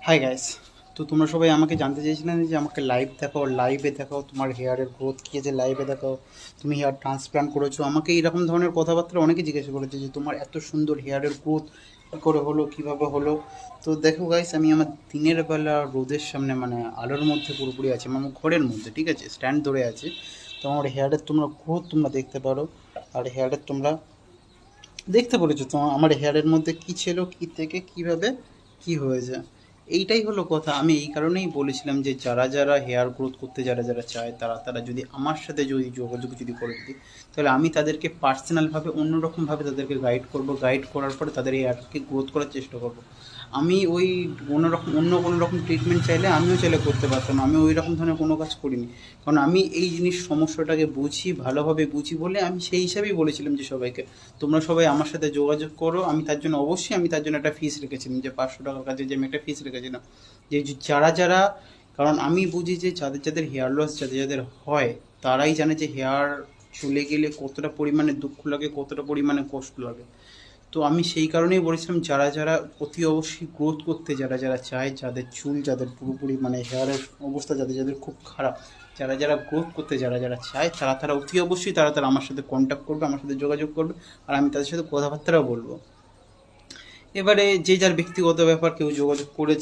Hi guys. তো তোমরা সবাই আমাকে জানতে চেয়েছিলেন যে আমাকে লাইভে দেখাও তোমার হেয়ারের গ্রোথ কী আছে, লাইভে দেখাও, তুমি হেয়ার ট্রান্সপ্লান্ট করেছো। আমাকে এইরকম ধরনের কথাবার্তা অনেকে জিজ্ঞাসা করেছে যে তোমার এত সুন্দর হেয়ারের গ্রোথ কী করে হলো, কীভাবে হলো। তো দেখো গাইস, আমি আমার দিনের বেলা রোদের সামনে মানে আলোর মধ্যে পুরোপুরি আছি, আমার ঘরের মধ্যে, ঠিক আছে, স্ট্যান্ড ধরে আছে। তো আমার হেয়ারের তোমরা গ্রোথ তোমরা দেখতে পারো। আর হেয়ারের তোমরা দেখতে পেরেছো তো আমার হেয়ারের মধ্যে কী ছিল, কী থেকে কীভাবে কী হয়েছে। এইটাই হলো কথা। আমি এই কারণেই বলেছিলাম যে যারা যারা হেয়ার গ্রোথ করতে যারা যারা চায় তারা তারা যদি আমার সাথে যদি যোগাযোগ যদি করে দিই, তাহলে আমি তাদেরকে পার্সোনালভাবে অন্যরকমভাবে তাদেরকে গাইড করব। গাইড করার পরে তাদের হেয়ারকে গ্রোথ করার চেষ্টা করব। আমি ওই অন্য কোনো রকম ট্রিটমেন্ট চাইলে আমিও চাইলে করতে পারতাম, আমি ওই রকম ধরনের কোনো কাজ করিনি। কারণ আমি এই জিনিস সমস্যাটাকে বুঝি, ভালোভাবে বুঝি বলে আমি সেই হিসাবেই বলেছিলাম যে সবাইকে তোমরা সবাই আমার সাথে যোগাযোগ করো। আমি তার জন্য অবশ্যই আমি তার জন্য একটা ফিস রেখেছিলাম, যে 500 টাকার কাছে যে আমি একটা ফিস রেখেছিলাম। যে যারা যারা, কারণ আমি বুঝি যে যাদের যাদের হেয়ার লস যাদের যাদের হয় তারাই জানে যে হেয়ার চলে গেলে কতটা পরিমাণে দুঃখ লাগে, কতটা পরিমাণে কষ্ট লাগে। তো আমি সেই কারণেই বলেছিলাম যারা যারা অতি অবশ্যই গ্রোথ করতে যারা যারা চায়, যাদের চুল যাদের পুরোপুরি মানে হেয়ারের অবস্থা যাদের যাদের খুব খারাপ, যারা যারা গ্রোথ করতে যারা যারা চায় তারা তারা অতি অবশ্যই তারা তারা আমার সাথে কন্ট্যাক্ট করবে, আমার সাথে যোগাযোগ করবে। আর আমি তাদের সাথে কথাবার্তাও বলবো। এবারে যে যার ব্যক্তিগত ব্যাপার, কেউ যোগাযোগ করেছে